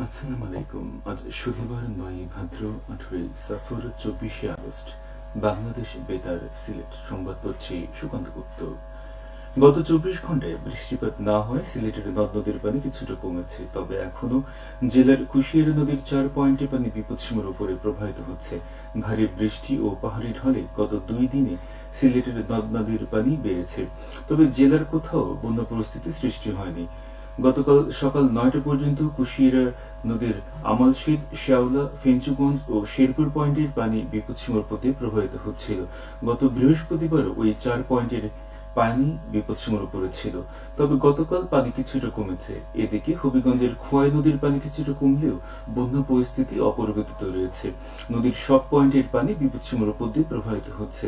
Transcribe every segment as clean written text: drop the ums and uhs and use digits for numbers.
আসসালামু আলাইকুম। আজ শনিবার ৯ ভাদ্র ১৮ সফর ২৪শে আগস্ট। বাংলাদেশ বেতার সিলেট সংবাদ পড়ছি সুকান্ত গুপ্ত। গত ২৪ ঘন্টায় বৃষ্টিপাত না হয় সিলেটের নদ নদীর পানি কিছুটা কমেছে, তবে এখনো জেলার কুশিয়ারা নদীর ৪ পয়েন্টে পানি বিপদসীমার উপরে প্রবাহিত হচ্ছে। ভারী বৃষ্টি ও পাহাড়ি ঢলে গত ২ দিনে সিলেটের নদ নদীর পানি বেড়েছে, তবে জেলার কোথাও বন্যা পরিস্থিতি সৃষ্টি হয়নি। গতকাল সকাল ৯টা পর্যন্ত কুশিয়ারা নদীর আমালশিদ, শেওলা, ফেঞ্চুগঞ্জ ও শেরপুর পয়েন্টের পানি বিপদসীমার প্রতি প্রবাহিত হচ্ছিল। গত বৃহস্পতিবার ওই ৪ পয়েন্টের পানি বিপদসীমার উপরে ছিল, তবে গতকাল পানি কিছুটা কমেছে। এদিকে হবিগঞ্জের খোয়াই নদীর পানি কিছুটা কমলেও বন্যা পরিস্থিতি অপরিবর্তিত রয়েছে। নদীর সব পয়েন্টের পানি বিপদসীমার উপর দিয়ে প্রবাহিত হচ্ছে।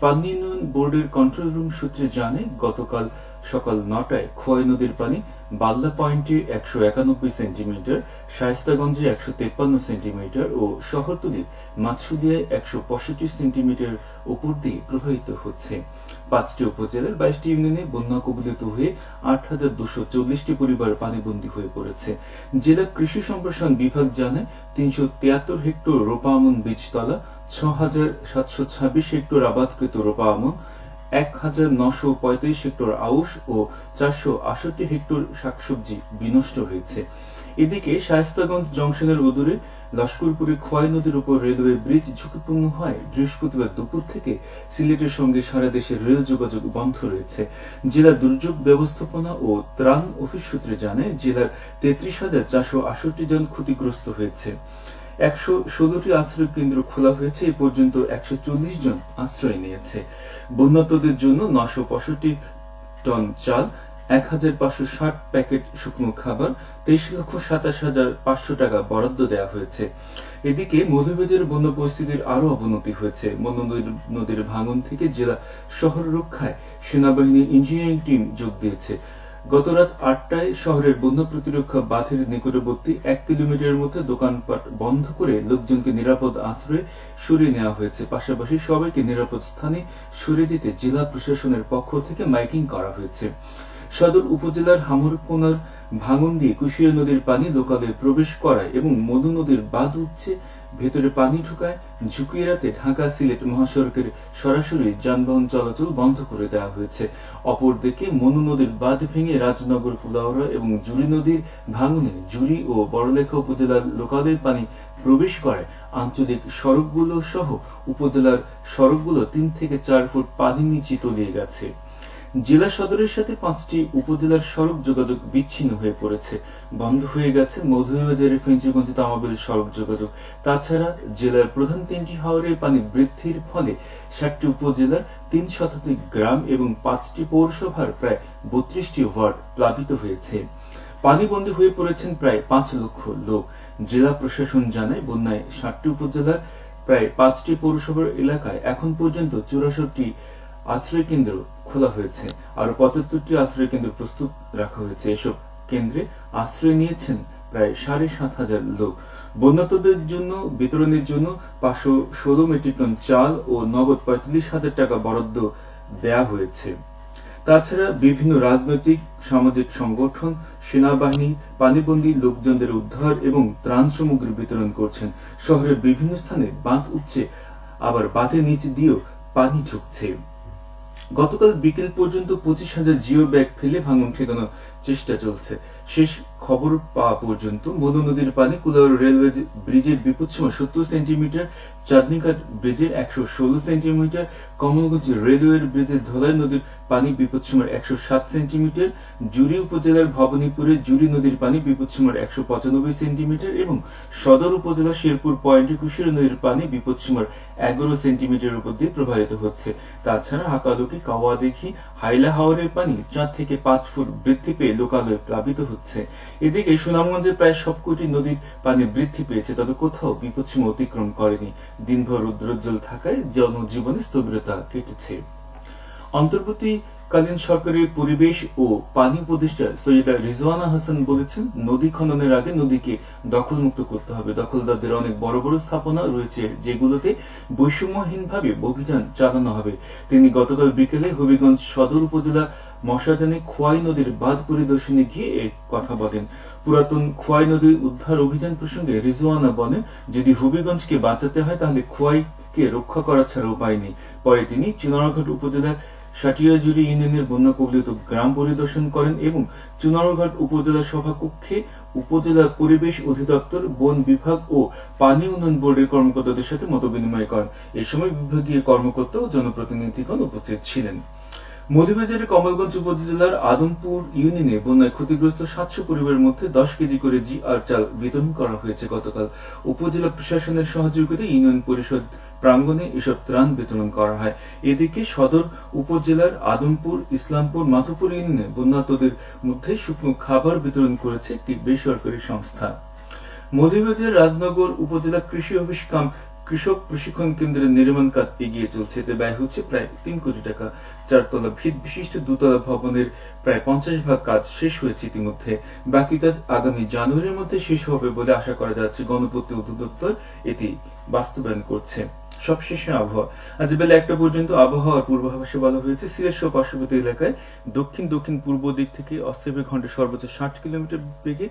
পানি উন্নয়ন বোর্ডের কন্ট্রোল রুম সূত্রে জানে, গতকাল সকাল ৯টায় খোয়াই নদীর পানি বাল্লা পয়েন্টে ১৯১ সেন্টিমিটার, শায়েস্তাগঞ্জে ১৫৩ সেন্টিমিটার ও শহরতলির মাছুদিয়ায় ১৬৫ সেন্টিমিটার উপর দিয়ে প্রবাহিত হচ্ছে। ৫টি উপজেলার ২২টি ইউনিয়নে বন্যা কবলিত হয়ে ৮,২৪০টি পরিবার পানিবন্দী হয়ে পড়েছে। জেলা কৃষি সম্প্রসারণ বিভাগ জানায়, ৩৭৩ হেক্টর রোপা আমন বীজতলা, ৬,৭২৬ হেক্টর আবাদকৃত রোপা আমন, ১,৯৩৫ হেক্টর আউশ ও ৪৬৮ হেক্টর শাকসবজি বিনষ্ট হয়েছে। এদিকে শায়েস্তাগঞ্জ জংশনের অদূরে লস্করপুরে খোয়াই নদীর উপর রেলওয়ে ব্রিজ ঝুঁকিপূর্ণ হয় বৃহস্পতিবার দুপুর থেকে সিলেটের সঙ্গে সারা দেশের রেল যোগাযোগ বন্ধ রয়েছে। জেলা দুর্যোগ ব্যবস্থাপনা ও ত্রাণ অফিস সূত্রে জানায়, জেলার ৩৩,৪৬৮ জন ক্ষতিগ্রস্ত হয়েছে। ১১৬টি আশ্রয় কেন্দ্র খোলা হয়েছে। এ পর্যন্ত ১৪০ জন আশ্রয় নিয়েছে। বন্যার্তদের জন্য ৯৬৫ টন চাল, ১,৫৬০ প্যাকেট শুকনো খাবার, ২৩,২৭,৫০০ টাকা বরাদ্দ দেওয়া হয়েছে। এদিকে মৌলভীবাজারের বন্যা পরিস্থিতির আরো অবনতি হয়েছে। মনু নদীর ভাঙন থেকে জেলা শহর রক্ষায় সেনাবাহিনীর ইঞ্জিনিয়ারিং টিম যোগ দিয়েছে। গত রাত ৮টায় শহরের বন্যা প্রতিরক্ষা বাঁধের নিকটবর্তী ১ কিলোমিটারের মধ্যে দোকানপাট বন্ধ করে লোকজনকে নিরাপদ আশ্রয়ে সরিয়ে নেওয়া হয়েছে। পাশাপাশি সবাইকে নিরাপদ স্থানে সরিয়ে দিতে জেলা প্রশাসনের পক্ষ থেকে মাইকিং করা হয়েছে। সদর উপজেলার হামরকোনার ভাঙন দিয়ে কুশিয়ারা নদীর পানি লোকালয়ে প্রবেশ করায় এবং মধু নদীর বাঁধ উঠছে, ভেতরে পানি ঢোকায় ঝুঁকি এড়াতে ঢাকা সিলেট মহাসড়কের সরাসরি যানবাহন চলাচল বন্ধ করে দেওয়া হয়েছে। অপরদিকে মনু নদীর বাঁধ ভেঙে রাজনগর, কুলাউড়া এবং জুড়ি নদীর ভাঙনে জুড়ি ও বড়লেখা উপজেলার লোকালয়ে পানি প্রবেশ করায় আঞ্চলিক সড়কগুলো সহ উপজেলার সড়কগুলো ৩ থেকে ৪ ফুট পানির নিচে তলিয়ে গেছে। জেলা সদরের সাথে ৫টি উপজেলার সড়ক যোগাযোগ বিচ্ছিন্ন হয়ে পড়েছে। বন্ধ হয়ে গেছে মৌলভীবাজারের ফেঞ্চুগঞ্জ তামাবিল সড়ক যোগাযোগ। তাছাড়া জেলার প্রধান ৩টি হাওরের পানি বৃদ্ধির ফলে ৬০টি উপজেলার ৩ শতাধিক গ্রাম এবং ৫টি পৌরসভার প্রায় ৩২টি ওয়ার্ড প্লাবিত হয়েছে। পানিবন্দী হয়ে পড়েছেন প্রায় ৫ লক্ষ লোক। জেলা প্রশাসন জানায়, বন্যায় ৬০টি উপজেলার প্রায় ৫টি পৌরসভার এলাকায় এখন পর্যন্ত ৮৪টি আশ্রয় কেন্দ্র খোলা হয়েছে। আরো ৭৫টি আশ্রয় কেন্দ্র প্রস্তুত রাখা হয়েছে। এসব কেন্দ্রে আশ্রয় নিয়েছেন প্রায় ৭,৫০০ লোক। বন্যার্তদের জন্য বিতরণের জন্য ৫১৬ মেট্রিক টন চাল ও নগদ ৪৫,০০০ টাকা বরাদ্দ দেয়া হয়েছে। তাছাড়া বিভিন্ন রাজনৈতিক সামাজিক সংগঠন, সেনাবাহিনী পানিবন্দী লোকজনদের উদ্ধার এবং ত্রাণ সামগ্রী বিতরণ করছেন। শহরের বিভিন্ন স্থানে বাঁধ উঠছে, আবার বাঁধের নিচ দিয়েও পানি ঢুকছে। গতকাল বিকেল পর্যন্ত ২৫,০০০ জিও ব্যাগ ফেলে ভাঙন ঠেকানোর চেষ্টা চলছে। শেষ খবর পাওয়া পর্যন্ত মধু নদীর পানি কুলাউড়া রেলওয়ে ব্রিজের বিপদসীমা ৭০ সেন্টিমিটার, চাঁদনীঘাট ব্রিজের ১১৬ সেন্টিমিটার, কমলগঞ্জ রেলওয়ে ব্রিজের ধলাই নদীর পানি বিপদসীমার ১০৭ সেন্টিমিটার, জুড়ি উপজেলার ভবানীপুরে জুড়ি নদীর পানি বিপদসীমার ১৯৫ সেন্টিমিটার এবং সদর উপজেলা শেরপুর পয়েন্টে কুশিয়ারা নদীর পানি বিপদসীমার ১১ সেন্টিমিটার উপর দিয়ে প্রবাহিত হচ্ছে। তাছাড়া হাকালুকি, কাওয়াদিঘি, হাইলা হাওরের পানি ৪ থেকে ৫ ফুট বৃদ্ধি পেয়ে লোকালয়ে প্লাবিত হচ্ছে। এদিকে সুনামগঞ্জের প্রায় সবকটি নদীর পানি বৃদ্ধি পেয়েছে, তবে কোথাও বিপদসীমা অতিক্রম করেনি। দিনভর রৌদ্রোজ্জ্বল থাকায় জনজীবনে স্থবিরতা কেটেছে। অন্তর্বর্তী তৎকালীন সরকারের পরিবেশ ও পানি উপদেষ্টা সৈয়দা রিজওয়ানা হাসান বলেছেন, নদী খননের আগে নদীকে দখলমুক্ত করতে হবে। দখলদারদের অনেক বড় বড় স্থাপনা রয়েছে যেগুলোতে বৈষম্যহীনভাবে অভিযান চালানো হবে। তিনি গতকাল বিকেলে হবিগঞ্জ সদর উপজেলা মশাজানে খোয়াই নদীর বাঁধ পরিদর্শনে গিয়ে এই কথা বলেন। পুরাতন খোয়াই নদীর উদ্ধার অভিযান প্রসঙ্গে রিজওয়ানা বলেন, যদি হবিগঞ্জকে বাঁচাতে হয় তাহলে খোয়াইকে রক্ষা করা ছাড়া উপায় নেই। পরে তিনি চুনারঘাট উপজেলার সাটিয়াজুড়ি ইউনিয়নের বন্যা কবলিত গ্রাম পরিদর্শন করেন এবং চুনারঘাট উপজেলা সভাকক্ষে উপজেলা পরিবেশ অধিদপ্তর, বন বিভাগ ও পানি উন্নয়ন বোর্ডের কর্মকর্তাদের সাথে মতবিনিময় করেন। এই সময় বিভাগীয় কর্মকর্তা ও জনপ্রতিনিধিগণ উপস্থিত ছিলেন। মৌলভীবাজারের কমলগঞ্জ উপজেলার আদমপুর ইউনিয়নে বন্যায় ক্ষতিগ্রস্ত 700 পরিবারের মধ্যে 10 কেজি করে জিআর চাল বিতরণ করা হয়েছে। গতকাল উপজেলা প্রশাসনের সহযোগিতায় ইউনিয়ন পরিষদ প্রাঙ্গণে এসব ত্রাণ বিতরণ করা হয়। এদিকে সদর উপজেলার আদমপুর, ইসলামপুর, মাধবপুর ইউনিয়নে বন্যার্তদের মধ্যে শুকনো খাবার বিতরণ করেছে একটি বেসরকারি সংস্থা। মৌলভীবাজারের রাজনগর উপজেলা কৃষি অফিস কাম কৃষক প্রশিক্ষণ কেন্দ্রের নির্মাণ কাজ এগিয়ে চলছে। এতে ব্যয় হচ্ছে প্রায় 3 কোটি টাকা। 4 তলা ভিত বিশিষ্ট দোতলা ভবনের প্রায় 50% কাজ শেষ হয়েছে ইতিমধ্যে। বাকি কাজ আগামী জানুয়ারির মধ্যে শেষ হবে বলে আশা করা যাচ্ছে। গণপূর্ত অধিদপ্তর এটি বাস্তবায়ন করছে। সবশেষে আবহাওয়া। আজ বেলা 1টা পর্যন্ত আবহাওয়ার পূর্বাভাসে বলা হয়েছে, সিলেট সহ পার্শ্ববর্তী এলাকায় দক্ষিণ দক্ষিণ পূর্ব দিক থেকে অস্থায়ী ঘন্টায় সর্বোচ্চ 60 কিলোমিটার বেগে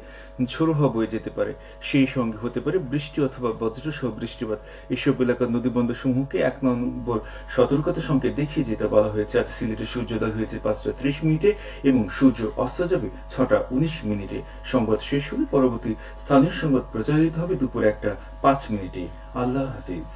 ঝোড়ো হাওয়া বয়ে যেতে পারে। সেই সঙ্গে হতে পারে বৃষ্টি অথবা বজ্র সহ বৃষ্টিপাত। এসব এলাকার নদীবন্দর সমূহকে 1 নম্বর সতর্কতা সংকেত দেখিয়ে যেতে বলা হয়েছে। আজ সিলেটে সূর্যোদয় হয়েছে 5টা 30 মিনিটে এবং সূর্য অস্ত যাবে 6টা 19 মিনিটে। সংবাদ শেষ হলে পরবর্তী স্থানীয় সংবাদ প্রচারিত হবে দুপুর 1টা 5 মিনিটে। আল্লাহ হাফিজ।